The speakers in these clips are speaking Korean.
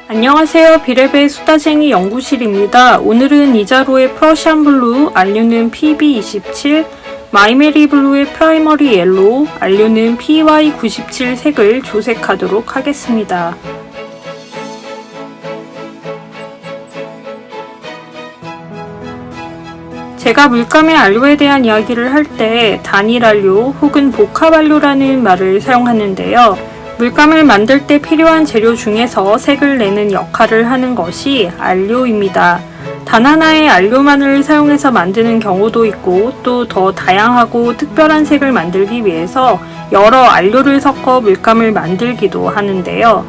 안녕하세요. 비레베 수다쟁이 연구실입니다. 오늘은 이자로의 프러시안 블루, 안료는 PB27, 마이메리 블루의 프라이머리 옐로우, 안료는 PY97 색을 조색하도록 하겠습니다. 제가 물감의 안료에 대한 이야기를 할 때 단일 안료 혹은 복합 안료라는 말을 사용하는데요. 물감을 만들 때 필요한 재료 중에서 색을 내는 역할을 하는 것이 안료입니다. 단 하나의 안료만을 사용해서 만드는 경우도 있고 또 더 다양하고 특별한 색을 만들기 위해서 여러 안료를 섞어 물감을 만들기도 하는데요.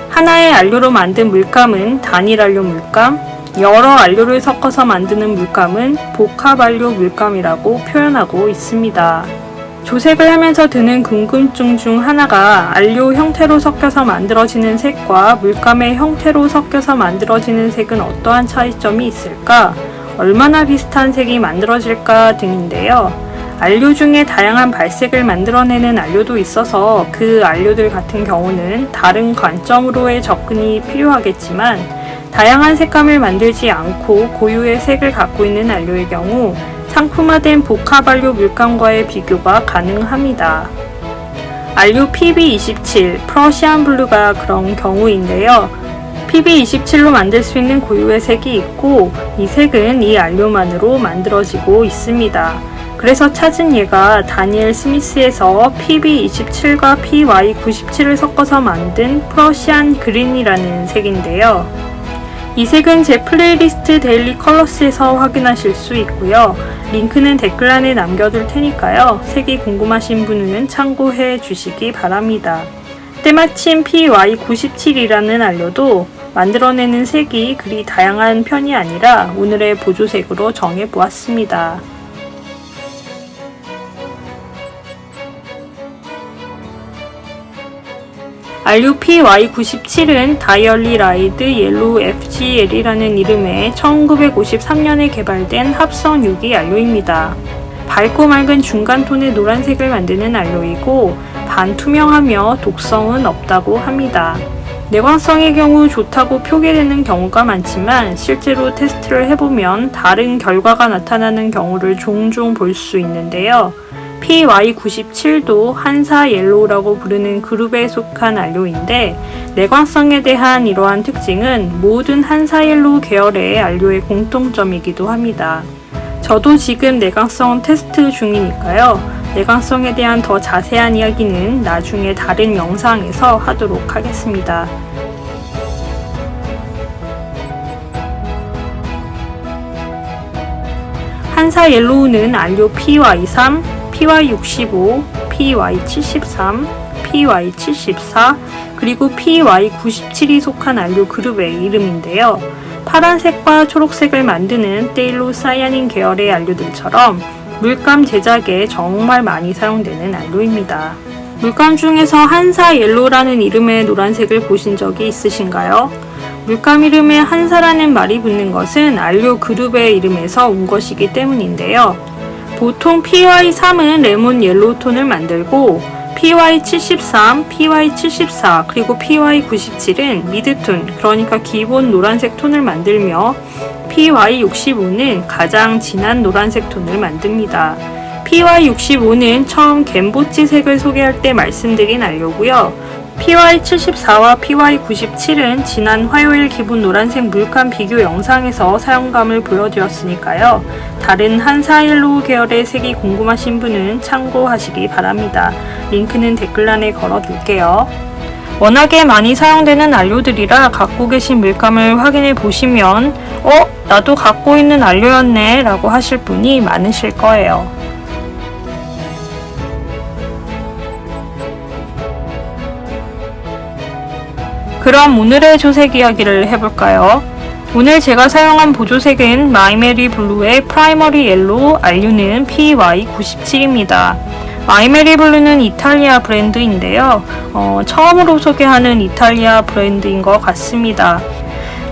하나의 안료로 만든 물감은 단일 안료 물감, 여러 안료를 섞어서 만드는 물감은 복합 안료 물감이라고 표현하고 있습니다. 조색을 하면서 드는 궁금증 중 하나가 안료 형태로 섞여서 만들어지는 색과 물감의 형태로 섞여서 만들어지는 색은 어떠한 차이점이 있을까? 얼마나 비슷한 색이 만들어질까 등인데요. 안료 중에 다양한 발색을 만들어내는 안료도 있어서 그 안료들 같은 경우는 다른 관점으로의 접근이 필요하겠지만 다양한 색감을 만들지 않고 고유의 색을 갖고 있는 안료의 경우 상품화된 복합 안료 물감과의 비교가 가능합니다. 안료 PB27, 프러시안 블루가 그런 경우인데요. PB27로 만들 수 있는 고유의 색이 있고 이 색은 이 안료만으로 만들어지고 있습니다. 그래서 찾은 얘가 다니엘 스미스에서 PB27과 PY97을 섞어서 만든 프러시안 그린이라는 색인데요. 이 색은 제 플레이리스트 데일리 컬러스에서 확인하실 수 있고요. 링크는 댓글란에 남겨둘 테니까요. 색이 궁금하신 분은 참고해 주시기 바랍니다. 때마침 PY97이라는 안료도 만들어내는 색이 그리 다양한 편이 아니라 오늘의 보조색으로 정해보았습니다. 안료 PY97은 다이얼리 라이드 옐로우 FGL이라는 이름의 1953년에 개발된 합성 유기 안료입니다. 밝고 맑은 중간 톤의 노란색을 만드는 안료이고 반투명하며 독성은 없다고 합니다. 내광성의 경우 좋다고 표기되는 경우가 많지만 실제로 테스트를 해보면 다른 결과가 나타나는 경우를 종종 볼 수 있는데요. PY97도 한사 옐로우라고 부르는 그룹에 속한 안료인데 내광성에 대한 이러한 특징은 모든 한사 옐로우 계열의 안료의 공통점이기도 합니다. 저도 지금 내광성 테스트 중이니까요. 내광성에 대한 더 자세한 이야기는 나중에 다른 영상에서 하도록 하겠습니다. 한사 옐로우는 안료 PY3, PY65, PY73, PY74, 그리고 PY97이 속한 안료 그룹의 이름인데요. 파란색과 초록색을 만드는 테일로사이아닌 계열의 안료들처럼 물감 제작에 정말 많이 사용되는 안료입니다. 물감 중에서 한사 옐로우라는 이름의 노란색을 보신 적이 있으신가요? 물감 이름에 한사라는 말이 붙는 것은 안료 그룹의 이름에서 온 것이기 때문인데요. 보통 PY3은 레몬 옐로우 톤을 만들고 PY73, PY74, 그리고 PY97은 미드톤, 그러니까 기본 노란색 톤을 만들며 PY65는 가장 진한 노란색 톤을 만듭니다. PY65는 처음 갬보찌색을 소개할 때 말씀드린 안료고요. PY74와 PY97은 지난 화요일 기본 노란색 물감 비교 영상에서 사용감을 보여드렸으니까요. 다른 한사 옐로우 계열의 색이 궁금하신 분은 참고하시기 바랍니다. 링크는 댓글란에 걸어둘게요. 워낙에 많이 사용되는 안료들이라 갖고 계신 물감을 확인해 보시면 나도 갖고 있는 안료였네 라고 하실 분이 많으실 거예요. 그럼 오늘의 조색 이야기를 해볼까요? 오늘 제가 사용한 보조색은 마이메리 블루의 프라이머리 옐로우, 안료는 PY97입니다. 마이메리 블루는 이탈리아 브랜드인데요. 처음으로 소개하는 이탈리아 브랜드인 것 같습니다.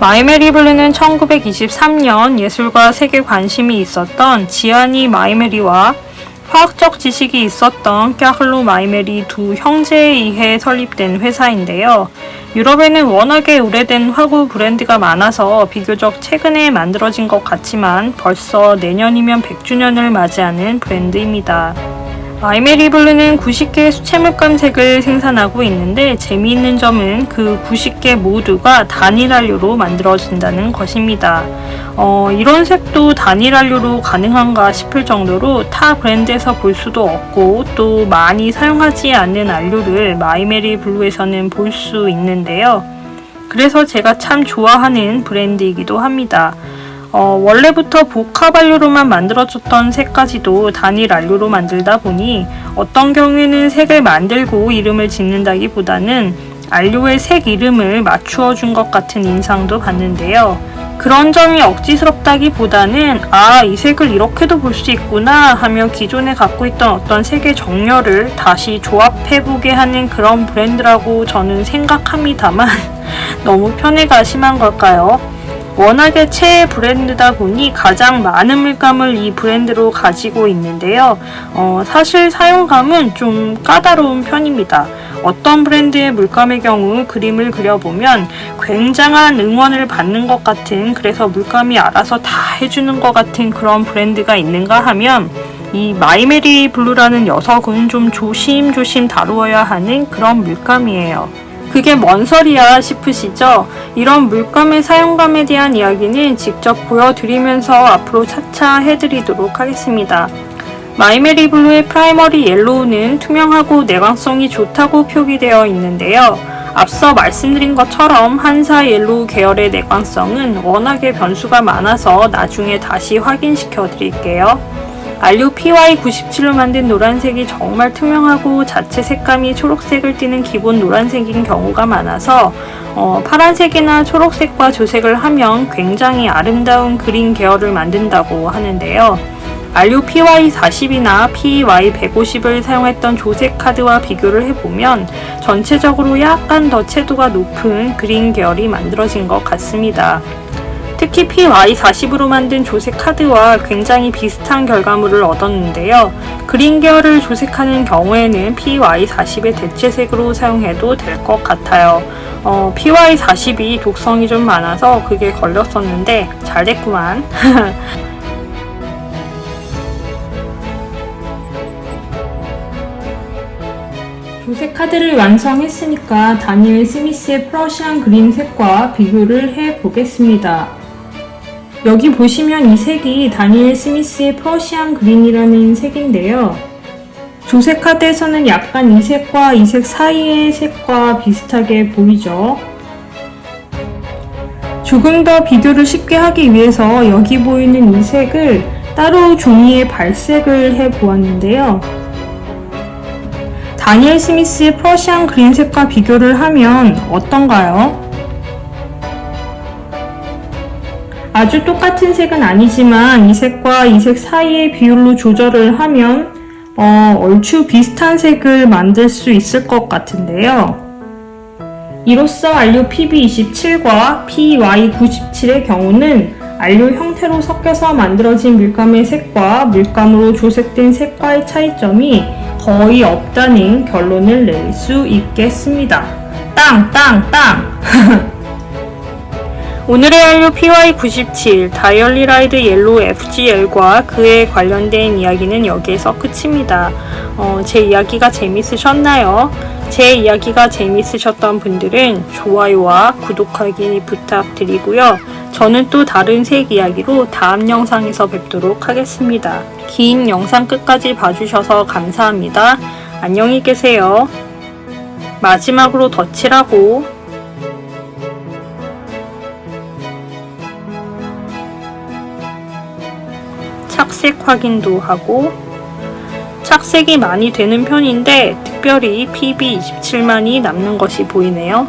마이메리 블루는 1923년 예술과 색에 관심이 있었던 지아니 마이메리와 화학적 지식이 있었던 까클로 마이멜이 두 형제에 의해 설립된 회사인데요. 유럽에는 워낙에 오래된 화구 브랜드가 많아서 비교적 최근에 만들어진 것 같지만 벌써 내년이면 100주년을 맞이하는 브랜드입니다. 마이메리 블루는 90개의 수채물감색을 생산하고 있는데 재미있는 점은 그 90개 모두가 단일 한료로 만들어진다는 것입니다. 이런 색도 단일 한료로 가능한가 싶을 정도로 타 브랜드에서 볼 수도 없고 또 많이 사용하지 않는 한료를 마이메리 블루에서는 볼 수 있는데요. 그래서 제가 참 좋아하는 브랜드이기도 합니다. 원래부터 복합 한료로만 만들어졌던 색까지도 단일 한료로 만들다 보니 어떤 경우에는 색을 만들고 이름을 짓는다기보다는 한료의 색 이름을 맞추어 준 것 같은 인상도 받는데요. 그런 점이 억지스럽다기보다는 이 색을 이렇게도 볼 수 있구나 하며 기존에 갖고 있던 어떤 색의 정렬을 다시 조합해보게 하는 그런 브랜드라고 저는 생각합니다만 너무 편애가 심한 걸까요? 워낙에 최애 브랜드다 보니 가장 많은 물감을 이 브랜드로 가지고 있는데요. 사실 사용감은 좀 까다로운 편입니다. 어떤 브랜드의 물감의 경우 그림을 그려보면 굉장한 응원을 받는 것 같은, 그래서 물감이 알아서 다 해주는 것 같은 그런 브랜드가 있는가 하면 이 마이메리 블루라는 녀석은 좀 조심조심 다루어야 하는 그런 물감이에요. 그게 뭔 소리야 싶으시죠? 이런 물감의 사용감에 대한 이야기는 직접 보여드리면서 앞으로 차차 해드리도록 하겠습니다. 마이메리 블루의 프라이머리 옐로우는 투명하고 내광성이 좋다고 표기되어 있는데요. 앞서 말씀드린 것처럼 한사 옐로우 계열의 내광성은 워낙에 변수가 많아서 나중에 다시 확인시켜 드릴게요. 한류 PY97로 만든 노란색이 정말 투명하고 자체 색감이 초록색을 띠는 기본 노란색인 경우가 많아서 파란색이나 초록색과 조색을 하면 굉장히 아름다운 그린 계열을 만든다고 하는데요. 한류 PY40이나 PY150을 사용했던 조색 카드와 비교를 해보면 전체적으로 약간 더 채도가 높은 그린 계열이 만들어진 것 같습니다. 특히 PY40으로 만든 조색 카드와 굉장히 비슷한 결과물을 얻었는데요. 그린 계열을 조색하는 경우에는 PY40의 대체색으로 사용해도 될 것 같아요. PY40이 독성이 좀 많아서 그게 걸렸었는데 잘 됐구만. 조색 카드를 완성했으니까 다니엘 스미스의 프러시안 그린 색과 비교를 해보겠습니다. 여기 보시면 이 색이 다니엘 스미스의 프러시안 그린이라는 색인데요. 조색 카드에서는 약간 이 색과 이 색 사이의 색과 비슷하게 보이죠. 조금 더 비교를 쉽게 하기 위해서 여기 보이는 이 색을 따로 종이에 발색을 해보았는데요. 다니엘 스미스의 프러시안 그린 색과 비교를 하면 어떤가요? 아주 똑같은 색은 아니지만 이 색과 이 색 사이의 비율로 조절을 하면 얼추 비슷한 색을 만들 수 있을 것 같은데요. 이로써 한류 PB27과 PY97의 경우는 한류 형태로 섞여서 만들어진 물감의 색과 물감으로 조색된 색과의 차이점이 거의 없다는 결론을 낼 수 있겠습니다. 땅! 오늘의 한류 PY97 다이얼리 라이드 옐로우 FGL과 그에 관련된 이야기는 여기에서 끝입니다. 제 이야기가 재밌으셨나요? 제 이야기가 재밌으셨던 분들은 좋아요와 구독하기 부탁드리고요. 저는 또 다른 색 이야기로 다음 영상에서 뵙도록 하겠습니다. 긴 영상 끝까지 봐주셔서 감사합니다. 안녕히 계세요. 마지막으로 덧칠하고 착색 확인도 하고, 착색이 많이 되는 편인데 특별히 PB27만이 남는 것이 보이네요.